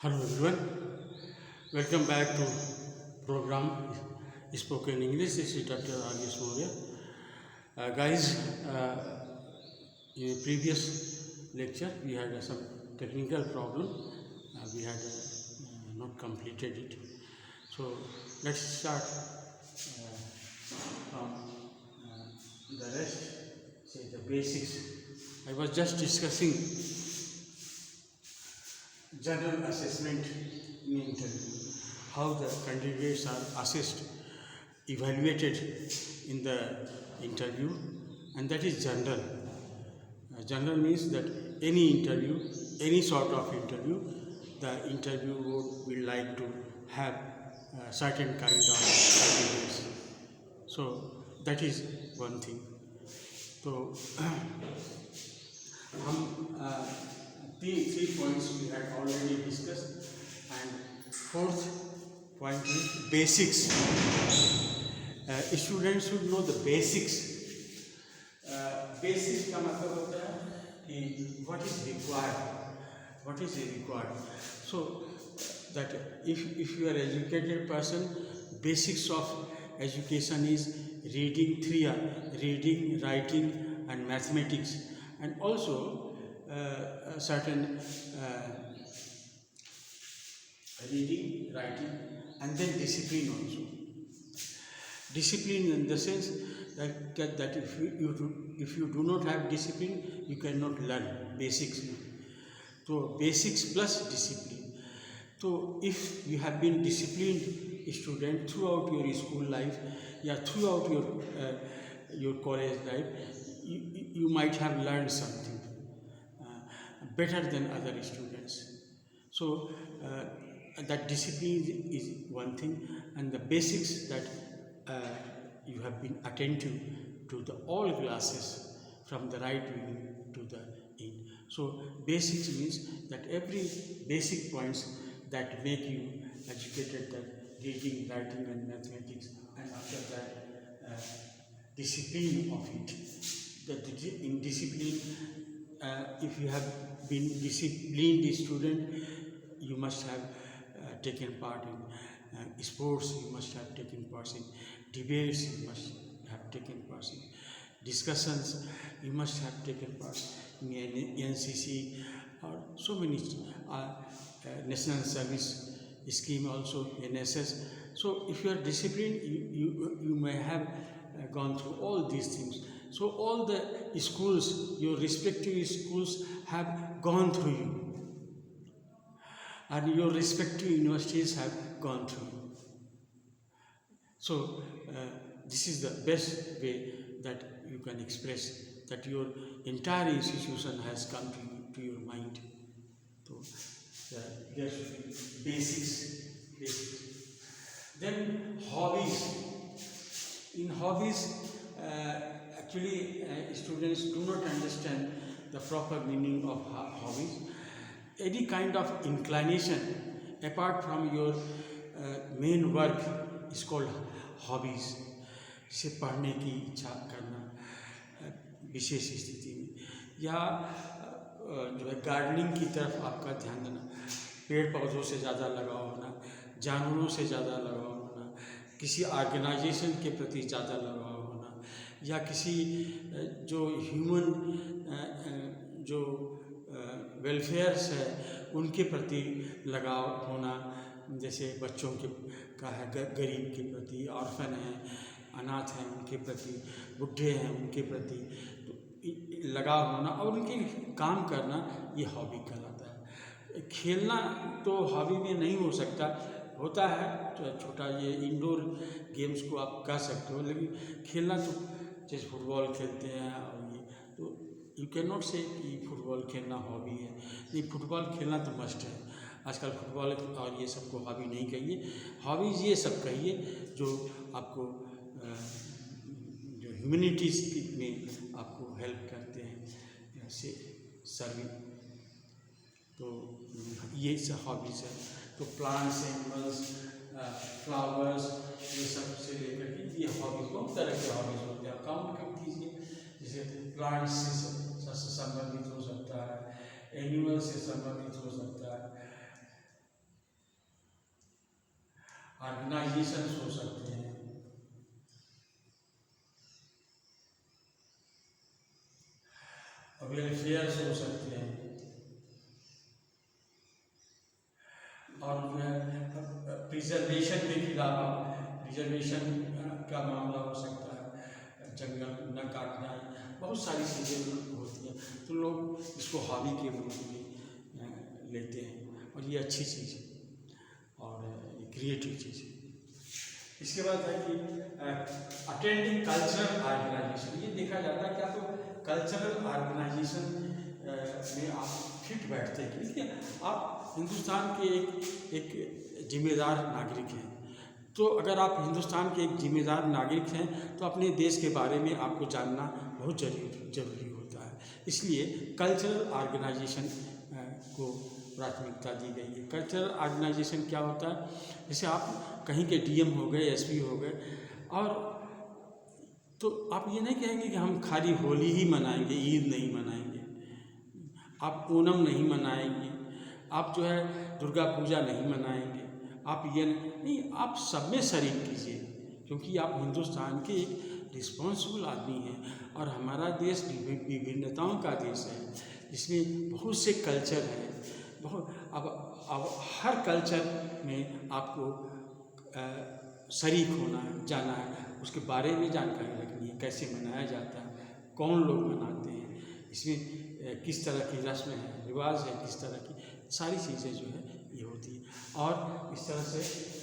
Hello everyone, welcome back to program Spoken English. This is Dr. Agis Moria. Guys, in a previous lecture we had some technical problem. We had not completed it. So let's start from the rest, say the basics. I was just discussing general assessment in interview, how the candidates are assessed, evaluated in the interview, and that is general. General means that any interview, any sort of interview, the interviewer will like to have a certain kind of candidates. So that is one thing. So three points we had already discussed, and fourth point is basics. Students should know the basics. Basics का मतलब होता है कि what is required. So that if you are educated person, basics of education is reading, reading, writing, and mathematics, and also certain reading, writing, and then discipline also. Discipline in the sense that if you do not have discipline, you cannot learn basics. So basics plus discipline. So if you have been disciplined student throughout your school life, throughout your college life, you might have learned something better than other students. So that discipline is one thing, and the basics that you have been attentive to the all classes from the right beginning to the end. So basics means that every basic points that make you educated, that reading, writing, and mathematics, and after that discipline of it. In discipline, if you have been disciplined student, you must have taken part in sports, you must have taken part in debates, you must have taken part in discussions, you must have taken part in NCC, or so many national service scheme also, NSS. So if you are disciplined, you may have gone through all these things. So all the schools, your respective schools have gone through you, and your respective universities have gone through you. So this is the best way that you can express that your entire institution has come to your mind. So there should be basics. Then hobbies. In hobbies, actually students do not understand the proper meaning of hobbies. Any kind of inclination apart from your main work is called hobbies. से पढ़ने की इच्छा करना विशेष स्थिति में, या जो है गार्डनिंग की तरफ आपका ध्यान देना, पेड़ पौधों से ज़्यादा लगाव होना, जानवरों से ज़्यादा लगाव होना, किसी ऑर्गेनाइजेशन के प्रति ज़्यादा लगाव होना, या किसी जो ह्यूमन जो वेलफेयर्स है उनके प्रति लगाव होना, जैसे बच्चों के का है, गरीब के प्रति, ऑर्फन हैं, अनाथ हैं उनके प्रति, बुढ़े हैं उनके प्रति तो लगाव होना और उनके काम करना, ये हॉबी कहलाता है। खेलना तो हॉबी में नहीं हो सकता, होता है तो छोटा ये इंडोर गेम्स को आप कह सकते हो, लेकिन खेलना तो जैसे फुटबॉल खेलते हैं और ये तो यू कैन नॉट से कि फुटबॉल खेलना हॉबी है। ये फुटबॉल खेलना तो मस्ट है। आजकल फुटबॉल और ये सबको हॉबी नहीं कहिए, हॉबीज़ ये सब कहिए जो आपको जो ह्यूमैनिटीज़ में आपको हेल्प करते हैं, जैसे सर्विंग, तो ये सब हॉबीज़ है। तो प्लांट्स, एनिमल्स, फ्लावर्स, ये सब से लेकर के ये हॉबीज़ बहुत तरह के हॉबीज़ होते हैं। काउंट कर कीजिए, जैसे प्लांट्स से संबंधित हो सकता है, एनिमल से संबंधित हो सकता है, ऑर्गेनाइजेशन हो सकते हैं, वेलफेयर हो सकते हैं, और जो है प्रिजर्वेशन के खिलाफ आप रिजर्वेशन का मामला हो सकता है, जंगल न काटना, बहुत सारी चीज़ें होती हैं। तो लोग इसको हॉबी के रूप में लेते हैं और ये अच्छी चीज़ है और ये क्रिएटिव चीज़ है। इसके बाद है कि अटेंडिंग कल्चरल ऑर्गेनाइजेशन, ये देखा जाता है क्या तो कल्चरल ऑर्गेनाइजेशन में आप फिट बैठते हैं, क्योंकि आप हिंदुस्तान के एक जिम्मेदार नागरिक हैं। तो अगर आप हिंदुस्तान के एक जिम्मेदार नागरिक हैं तो अपने देश के बारे में आपको जानना बहुत जरूरी होता है। इसलिए कल्चरल ऑर्गेनाइजेशन को प्राथमिकता दी गई है। कल्चरल ऑर्गेनाइजेशन क्या होता है, जैसे आप कहीं के डीएम हो गए, एसपी हो गए, और तो आप ये नहीं कहेंगे कि हम खाली होली ही मनाएंगे, ईद नहीं मनाएंगे, आप ओणम नहीं मनाएंगे, आप जो है दुर्गा पूजा नहीं मनाएंगे, आप ये नहीं, आप सब में शरीक कीजिए, क्योंकि आप हिंदुस्तान के एक रिस्पॉन्सिबल आदमी हैं और हमारा देश विभिन्नताओं का देश है, जिसमें बहुत से कल्चर हैं। बहुत अब हर कल्चर में आपको शरीक होना है, जाना है, उसके बारे में जानकारी रखनी है, कैसे मनाया जाता है, कौन लोग मनाते हैं, इसमें किस तरह की रस्म है, रिवाज है, किस तरह की सारी चीज़ें जो है ये होती है। और इस तरह से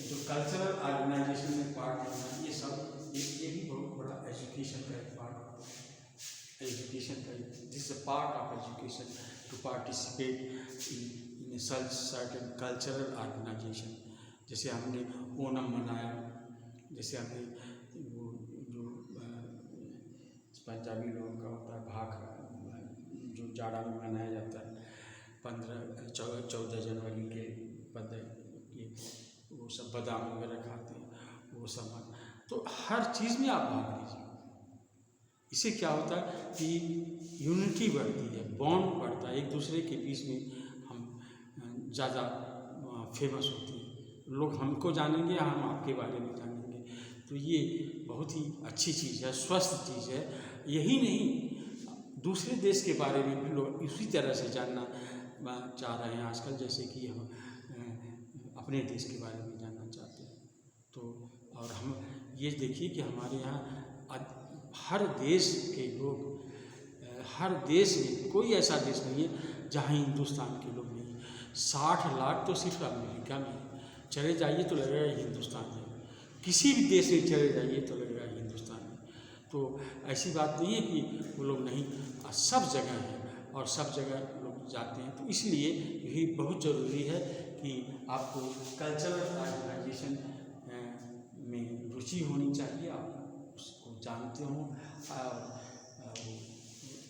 जो कल्चरल ऑर्गेनाइजेशन में पार्ट लेना, ये सब ये भी बहुत बड़ा एजुकेशन का एक पार्ट होता है। एजुकेशन का this is a part of education to participate in certain cultural organisation. जैसे हमने ओणम मनाया, जैसे हमने वो जो पंजाबी लोगों का होता है भाख, जो जाड़ा में मनाया जाता है 14 जनवरी के ये वो सब बादाम वगैरह खाते हैं, वो सब। तो हर चीज़ में आप भाग लीजिए, इससे क्या होता है कि यूनिटी बढ़ती है, बॉन्ड बढ़ता है, एक दूसरे के बीच में हम ज़्यादा फेमस होते हैं, लोग हमको जानेंगे, हम आपके बारे में जानेंगे। तो ये बहुत ही अच्छी चीज़ है, स्वस्थ चीज़ है। यही नहीं, दूसरे देश के बारे में भी लोग इसी तरह से जानना चाह रहे हैं आजकल, जैसे कि हम अपने देश के बारे में जानना चाहते हैं। तो और हम ये देखिए कि हमारे यहाँ हर देश के लोग, हर देश में कोई ऐसा देश नहीं है जहाँ हिंदुस्तान के लोग नहीं। 60 लाख तो सिर्फ अमेरिका में चले जाइए तो लगेगा हिंदुस्तान है, किसी भी देश में चले जाइए तो लगेगा हिंदुस्तान है। तो ऐसी बात नहीं है कि वो लोग नहीं, सब जगह है और सब जगह लोग जाते हैं। तो इसलिए यही बहुत ज़रूरी है कि आपको कल्चरल ऑर्गेनाइजेशन में रुचि होनी चाहिए, आप उसको जानते हो, और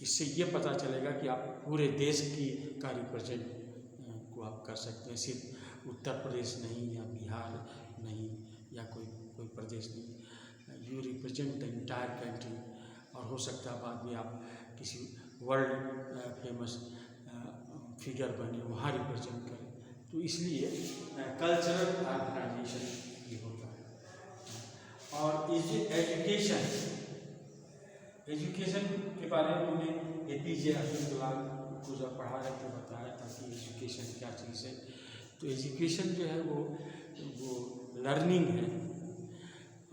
इससे ये पता चलेगा कि आप पूरे देश का रिप्रेजेंट को आप कर सकते हैं, सिर्फ उत्तर प्रदेश नहीं या बिहार नहीं या कोई प्रदेश नहीं, you represent the entire country. और हो सकता है बाद में आप किसी वर्ल्ड फेमस फिगर बने, वहाँ रिप्रेजेंट करें। तो इसलिए कल्चरल ऑर्गेनाइजेशन ये होता है। और एजुकेशन के बारे में हमने APJ अब्दुल कलाम को जब पढ़ा रहे थे बताया था कि एजुकेशन क्या चीज़ है। तो एजुकेशन जो है वो लर्निंग है,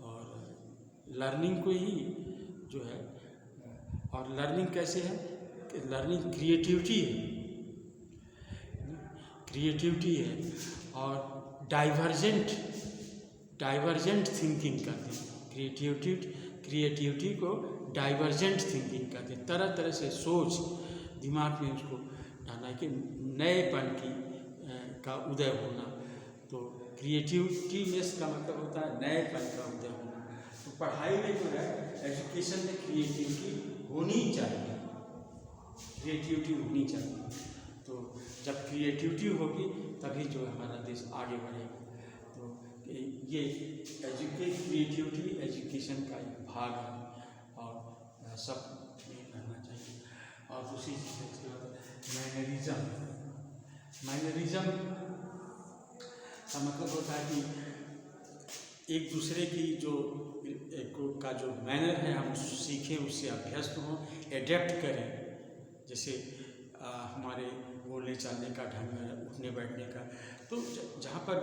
और लर्निंग को ही जो है, और लर्निंग कैसे है, लर्निंग क्रिएटिविटी है और डाइवर्जेंट थिंकिंग करते हैं। क्रिएटिविटी को डाइवर्जेंट थिंकिंग कहते हैं, तरह तरह से सोच दिमाग में उसको डालना कि नएपन का उदय होना। तो क्रिएटिविटीनेस का मतलब होता है नएपन का उदय होना। तो पढ़ाई में जो है, एजुकेशन में क्रिएटिविटी होनी चाहिए, तो जब क्रिएटिविटी होगी तभी जो हमारा देश आगे बढ़ेगा। तो ये क्रिएटिविटी एजुकेशन का एक भाग है और सब में रहना चाहिए। और दूसरी चीज़ मैनरिज्म का मतलब होता है कि एक दूसरे की जो का जो मैनर है हम सीखें, उससे अभ्यस्त हों, एडेप्ट करें। जैसे हमारे बोलने चालने का ढंग है, उठने बैठने का, तो जहाँ पर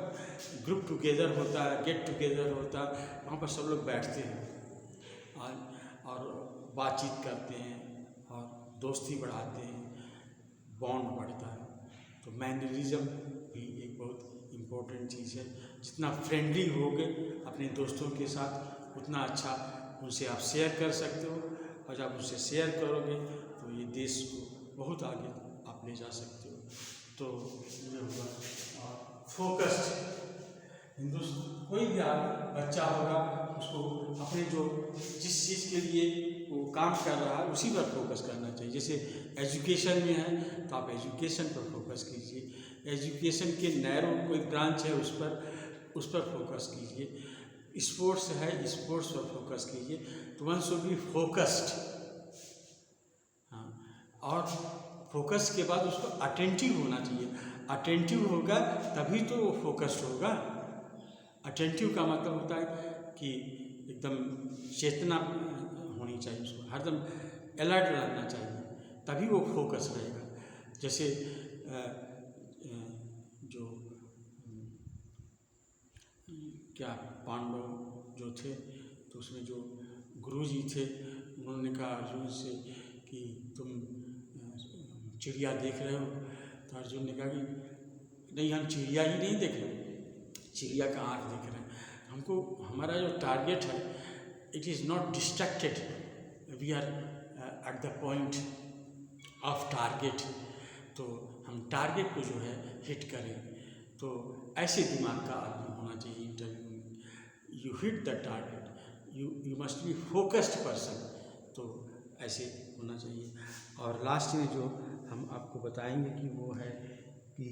ग्रुप टुगेदर होता है, गेट टुगेदर होता है, वहाँ पर सब लोग बैठते हैं और बातचीत करते हैं और दोस्ती बढ़ाते हैं, बॉन्ड बढ़ता है। तो मैनरिज्म भी एक बहुत इम्पोर्टेंट चीज़ है। जितना फ्रेंडली होगे अपने दोस्तों के साथ, उतना अच्छा उनसे आप शेयर कर सकते हो, और जब उनसे शेयर करोगे तो ये देश को बहुत आगे आप ले जा सकते हो। तो ये हुआ फोकस्ड। कोई भी बच्चा होगा, उसको अपने जो जिस चीज़ के लिए वो काम कर रहा है उसी पर फोकस करना चाहिए। जैसे एजुकेशन में है तो आप एजुकेशन पर फोकस कीजिए, एजुकेशन के नैरो कोई ब्रांच है उस पर फोकस कीजिए, स्पोर्ट्स है स्पोर्ट्स पर फोकस कीजिए। तो वन शुड बी फोकस्ड। हाँ, और फोकस के बाद उसको अटेंटिव होना चाहिए। अटेंटिव होगा तभी तो वो फोकस्ड होगा। अटेंटिव का मतलब होता है कि एकदम चेतना होनी चाहिए, उसको हरदम अलर्ट रहना चाहिए, तभी वो फोकस रहेगा। जैसे जो क्या पांडव जो थे, तो उसमें जो गुरुजी थे, उन्होंने कहा अर्जुन से कि तुम चिड़िया देख रहे हो? तो अर्जुन ने कहा कि नहीं, हम चिड़िया ही नहीं देख रहे, चिड़िया का आँख देख रहे हैं। हमको हमारा जो टारगेट है, it is not distracted, we are at the point of target. तो हम टारगेट को जो है हिट करें। तो ऐसे दिमाग का आदमी होना चाहिए इंटरव्यू में। You hit the target, you must be focused person. तो ऐसे होना चाहिए। और लास्ट में जो हम आपको बताएंगे कि वो है कि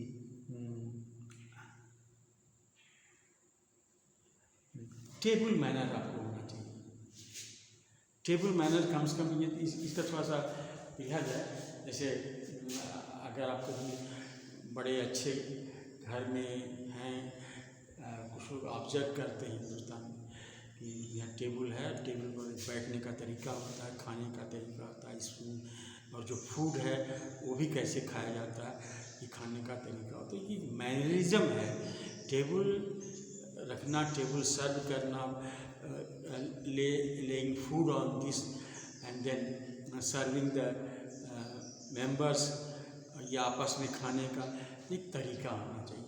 टेबल मैनर आपको होना चाहिए। टेबल मैनर कम से कम ये इसका थोड़ा सा लिहाज है। जैसे अगर आप कभी बड़े अच्छे घर में हैं, कुछ लोग ऑब्जर्व करते हैं हिंदुस्तान में कि यहाँ टेबल है, टेबल पर बैठने का तरीका होता है, खाने का तरीका होता है, स्पून, और जो फूड है वो भी कैसे खाया जाता है, ये खाने का तरीका होता है। ये मैनरिज्म है। टेबल रखना, टेबल सर्व करना, laying food on this and then serving the members, या आपस में खाने का एक तरीका होना चाहिए।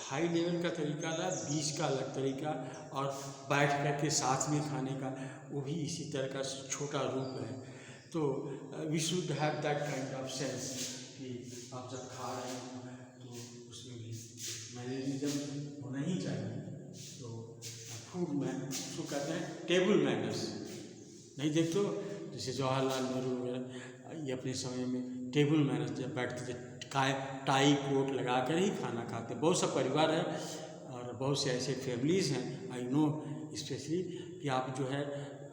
हाई लेवल का तरीका अलग, बीच का अलग तरीका, और बैठ कर के साथ में खाने का वो भी इसी तरह का छोटा रूप है। तो we should have that kind of sense कि आप जब खा रहे हैं तो उसमें भी मैनरिज्म होना ही चाहिए। तो फूड मैन उसको कहते हैं टेबल मैनर्स। नहीं देखते हो, जैसे जवाहरलाल नेहरू वगैरह ये अपने समय में टेबल मैनर्स जब बैठते थे, टाई कोट लगा कर ही खाना खाते। बहुत सा परिवार है और बहुत से ऐसे फैमिलीज़ हैं, आई नो स्पेशली, कि आप जो है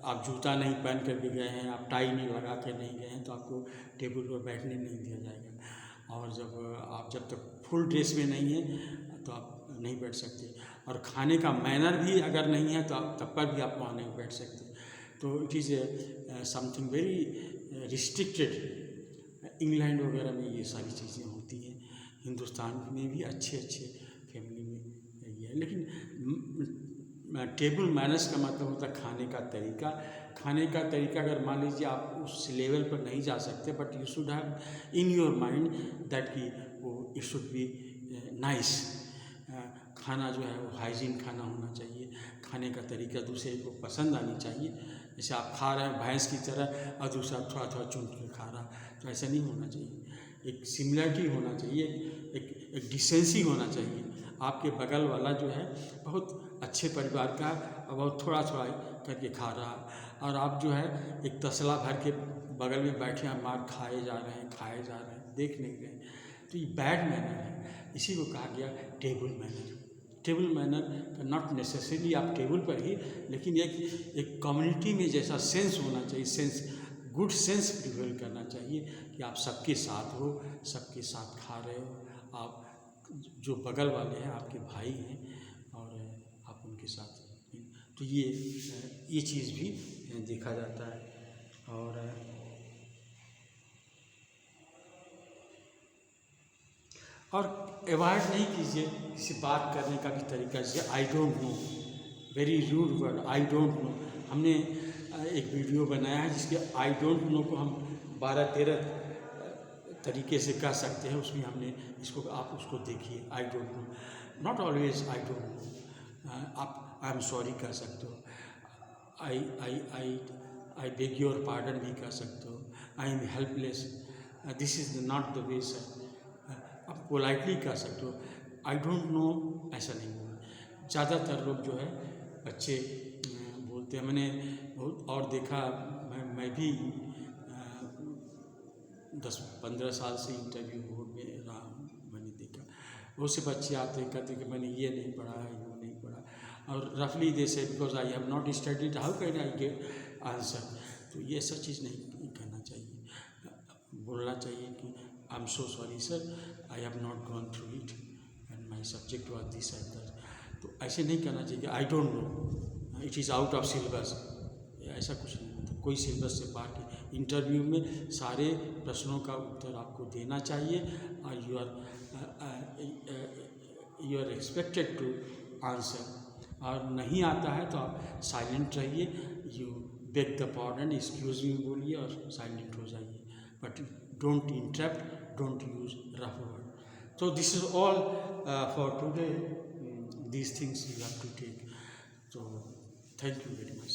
आप जूता नहीं पहन कर भी गए हैं, आप टाई नहीं लगा कर नहीं गए हैं, तो आपको टेबल पर बैठने नहीं दिया जाएगा। और जब तक फुल ड्रेस में नहीं है तो आप नहीं बैठ सकते। और खाने का मैनर भी अगर नहीं है तो आप तब पर भी आप वहाँ नहीं बैठ सकते। तो it is something very restricted. England वगैरह में ये सारी चीज़ें होती हैं, हिंदुस्तान में भी अच्छे फैमिली में ये है। लेकिन टेबल मैनर्स का मतलब होता है खाने का तरीका। खाने का तरीका अगर मान लीजिए आप उस लेवल पर नहीं जा सकते, but you should have in your mind that कि वो इट शुड बी नाइस। खाना जो है वो हाइजीन खाना होना चाहिए, खाने का तरीका दूसरे को पसंद आनी चाहिए। जैसे आप खा रहे हैं भैंस की तरह और दूसरा थोड़ा थोड़ा चुन के खा रहा, तो ऐसा नहीं होना चाहिए। एक सिमिलरिटी होना चाहिए, एक डिसेंसी होना चाहिए। आपके बगल वाला जो है बहुत अच्छे परिवार का और बहुत थोड़ा थोड़ा करके खा रहा, और आप जो है एक तसला भर के बगल में बैठे हैं, मार खाए जा रहे हैं, देख नहीं रहे, तो ये बैड मैनर है। इसी को कहा गया table manner. Table manner not necessarily आप टेबल पर ही, लेकिन एक कम्युनिटी में जैसा सेंस होना चाहिए, सेंस, गुड सेंस प्रिवेल करना चाहिए कि आप सबके साथ हो, सबके साथ खा रहे हो, आप जो बगल वाले हैं आपके भाई हैं और आप उनके साथ तो ये चीज़ भी देखा जाता है। और अवॉइड नहीं कीजिए किसी बात करने का भी तरीका, जैसे I don't know, very rude word I don't know. हमने एक वीडियो बनाया है जिसके आई डोंट नो को हम 12-13 तरीके से कह सकते हैं। उसमें हमने इसको, आप उसको देखिए, आई don't no, not always I don't no. आप आई एम सॉरी कह सकते हो, आई बेग योर पार्डन भी कह सकते हो, I am helpless, this is not the way sir, आप पोलाइटली कह सकते हो। आई डोंट नो ऐसा नहीं बोलना। ज़्यादातर लोग जो है बच्चे बोलते हैं, मैंने बहुत और देखा, मैं भी 10-15 साल से इंटरव्यू बोर्ड में रहा हूँ, मैंने देखा बहुत से बच्चे आते हैं, कहते हैं कि मैंने ये नहीं पढ़ा है, वो नहीं पढ़ा, और रफली दे से because I have not studied how can I get answer. तो ये ऐसा चीज़ नहीं कहना चाहिए, बोलना चाहिए कि I am so sorry sir, I have not gone through it and my subject was this and that. तो ऐसे नहीं कहना चाहिए कि आई don't no, it is out of syllabus, ऐसा कुछ नहीं होता। कोई सिलेबस से बाहर की, इंटरव्यू में सारे प्रश्नों का उत्तर आपको देना चाहिए और you are expected to answer. और नहीं आता है तो आप साइलेंट रहिए, you beg the pardon, excuse me बोलिए और साइलेंट हो जाइए, but don't interrupt, don't use rough word. So this is all for today. These things you have to take. So thank you very much.